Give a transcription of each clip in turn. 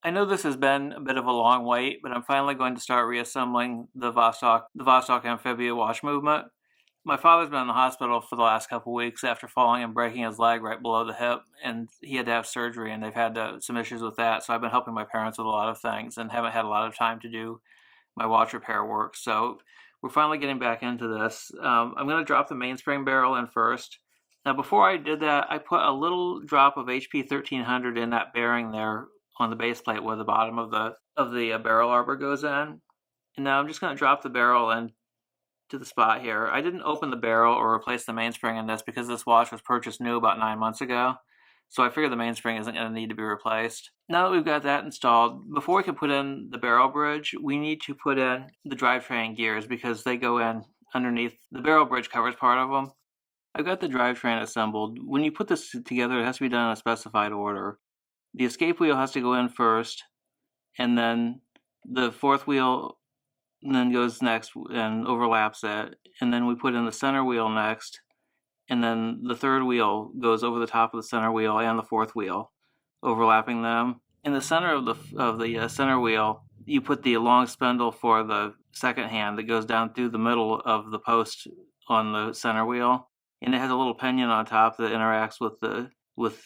I know this has been a bit of a long wait, but I'm finally going to start reassembling the Vostok Amphibia watch movement. My father's been in the hospital for the last couple weeks after falling and breaking his leg right below the hip, and he had to have surgery, and they've had some issues with that. So I've been helping my parents with a lot of things and haven't had a lot of time to do my watch repair work. So we're finally getting back into this. I'm going to drop the mainspring barrel in first. Now, before I did that, I put a little drop of HP 1300 in that bearing there on the base plate where the bottom of the barrel arbor goes in. And now I'm just going to drop the barrel in to the spot here. I didn't open the barrel or replace the mainspring in this because this watch was purchased new about 9 months ago. So I figured the mainspring isn't going to need to be replaced. Now that we've got that installed, before we can put in the barrel bridge, we need to put in the drivetrain gears because they go in underneath. The barrel bridge covers part of them. I've got the drivetrain assembled. When you put this together, it has to be done in a specified order. The escape wheel has to go in first, and then the fourth wheel then goes next and overlaps it, and then we put in the center wheel next, and then the third wheel goes over the top of the center wheel and the fourth wheel, overlapping them. In the center of the center wheel, you put the long spindle for the second hand that goes down through the middle of the post on the center wheel, and it has a little pinion on top that interacts with the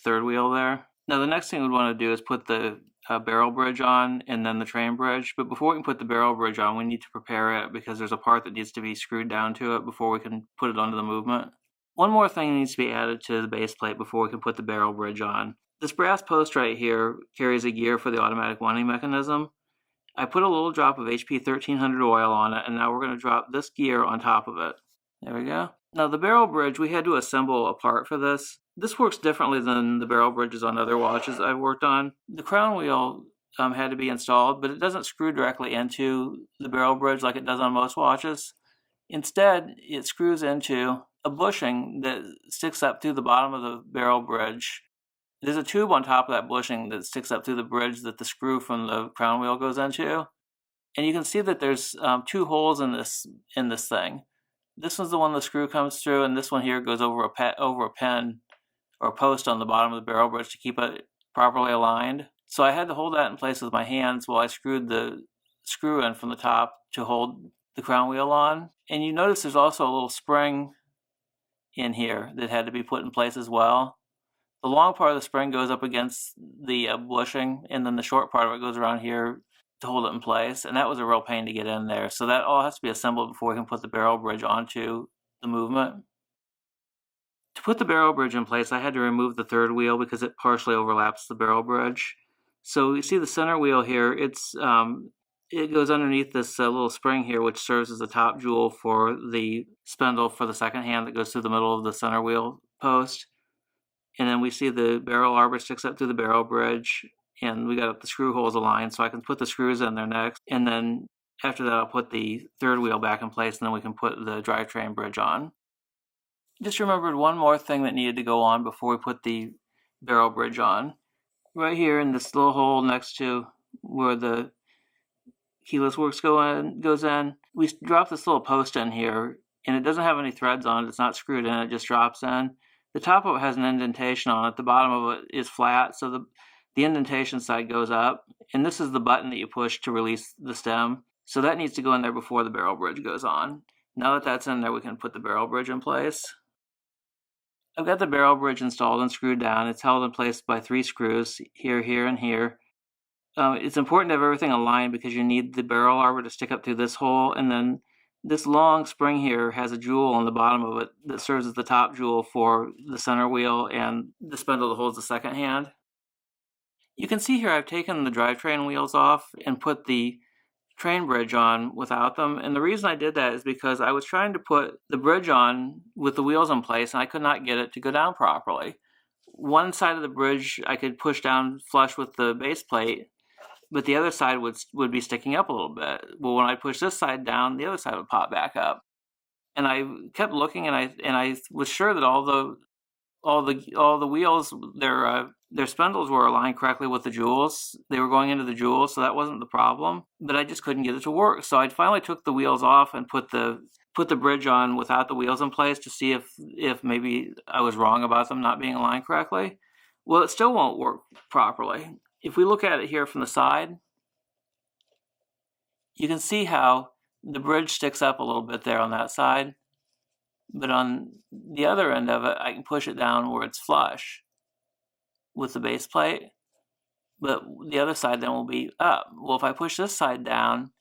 third wheel there. Now the next thing we'd want to do is put the barrel bridge on and then the train bridge. But before we can put the barrel bridge on, we need to prepare it because there's a part that needs to be screwed down to it before we can put it onto the movement. One more thing needs to be added to the base plate before we can put the barrel bridge on. This brass post right here carries a gear for the automatic winding mechanism. I put a little drop of HP 1300 oil on it, and now we're going to drop this gear on top of it. There we go. Now the barrel bridge, we had to assemble a part for this. This works differently than the barrel bridges on other watches I've worked on. The crown wheel had to be installed, but it doesn't screw directly into the barrel bridge like it does on most watches. Instead, it screws into a bushing that sticks up through the bottom of the barrel bridge. There's a tube on top of that bushing that sticks up through the bridge that the screw from the crown wheel goes into. And you can see that there's two holes in this thing. This one's the one the screw comes through, and this one here goes over a pin or post on the bottom of the barrel bridge to keep it properly aligned. So I had to hold that in place with my hands while I screwed the screw in from the top to hold the crown wheel on. And you notice there's also a little spring in here that had to be put in place as well. The long part of the spring goes up against the bushing, and then the short part of it goes around here to hold it in place, and that was a real pain to get in there. So that all has to be assembled before we can put the barrel bridge onto the movement. To put the barrel bridge in place, I had to remove the third wheel because it partially overlaps the barrel bridge. So you see the center wheel here, it goes underneath this little spring here, which serves as the top jewel for the spindle for the second hand that goes through the middle of the center wheel post. And then we see the barrel arbor sticks up through the barrel bridge, and we got the screw holes aligned, so I can put the screws in there next. And then after that, I'll put the third wheel back in place, and then we can put the drivetrain bridge on. Just remembered one more thing that needed to go on before we put the barrel bridge on. Right here in this little hole next to where the keyless works goes in, we drop this little post in here, and it doesn't have any threads on it. It's not screwed in, it just drops in. The top of it has an indentation on it. The bottom of it is flat, so the indentation side goes up, and this is the button that you push to release the stem. So that needs to go in there before the barrel bridge goes on. Now that that's in there, we can put the barrel bridge in place. I've got the barrel bridge installed and screwed down. It's held in place by 3 screws, here, here, and here. It's important to have everything aligned because you need the barrel arbor to stick up through this hole, and then this long spring here has a jewel on the bottom of it that serves as the top jewel for the center wheel and the spindle that holds the second hand. You can see here I've taken the drivetrain wheels off and put the train bridge on without them, and the reason I did that is because I was trying to put the bridge on with the wheels in place, and I could not get it to go down properly. One side of the bridge I could push down flush with the base plate, but the other side would be sticking up a little bit. Well, when I push this side down, the other side would pop back up. And I kept looking, and I was sure that all the wheels, their spindles were aligned correctly with the jewels. They were going into the jewels, so that wasn't the problem. But I just couldn't get it to work. So I finally took the wheels off and put the bridge on without the wheels in place to see if maybe I was wrong about them not being aligned correctly. Well, it still won't work properly. If we look at it here from the side, you can see how the bridge sticks up a little bit there on that side, but on the other end of it, I can push it down where it's flush with the base plate, but the other side then will be up. Well, if I push this side down,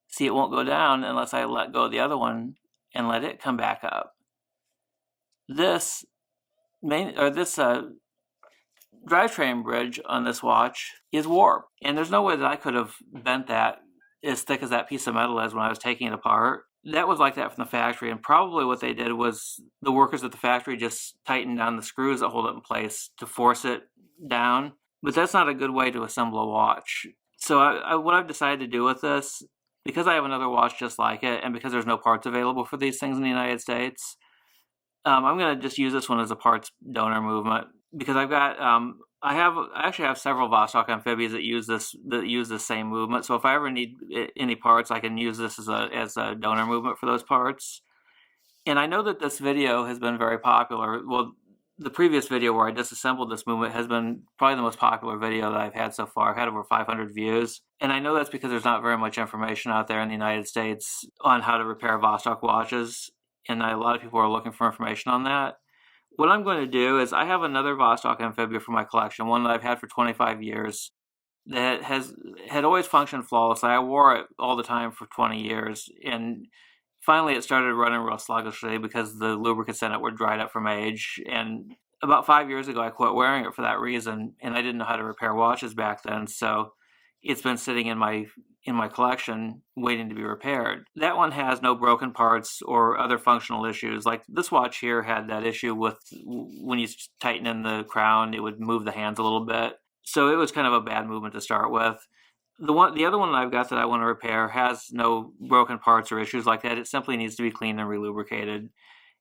see, it won't go down unless I let go of the other one and let it come back up. This drivetrain bridge on this watch is warped, and there's no way that I could have bent that as thick as that piece of metal is when I was taking it apart. That was like that from the factory, and probably what they did was the workers at the factory just tightened down the screws that hold it in place to force it down, but that's not a good way to assemble a watch. So what I've decided to do with this, because I have another watch just like it, and because there's no parts available for these things in the United States, I'm going to just use this one as a parts donor movement, because I've got I actually have several Vostok Amphibias that use the same movement. So if I ever need any parts, I can use this as a donor movement for those parts. And I know that this video has been very popular. Well, the previous video where I disassembled this movement has been probably the most popular video that I've had so far. I've had over 500 views. And I know that's because there's not very much information out there in the United States on how to repair Vostok watches. And a lot of people are looking for information on that. What I'm going to do is I have another Vostok Amphibia for my collection, one that I've had for 25 years, that had always functioned flawlessly. I wore it all the time for 20 years, and finally it started running real sluggishly because the lubricants in it were dried up from age. And about 5 years ago, I quit wearing it for that reason, and I didn't know how to repair watches back then, so it's been sitting in my collection waiting to be repaired. That one has no broken parts or other functional issues. Like this watch here had that issue with when you tighten in the crown, it would move the hands a little bit. So it was kind of a bad movement to start with. The other one that I've got that I want to repair has no broken parts or issues like that. It simply needs to be cleaned and relubricated.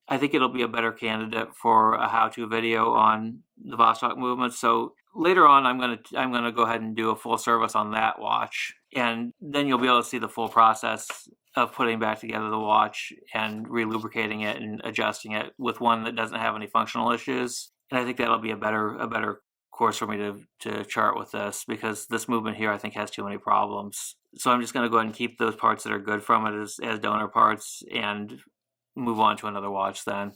I think it'll be a better candidate for a how-to video on the Vostok movement. So later on, I'm gonna go ahead and do a full service on that watch, and then you'll be able to see the full process of putting back together the watch and relubricating it and adjusting it with one that doesn't have any functional issues. And I think that'll be a better course for me to chart with this, because this movement here I think has too many problems. So I'm just going to go ahead and keep those parts that are good from it as donor parts and move on to another watch then.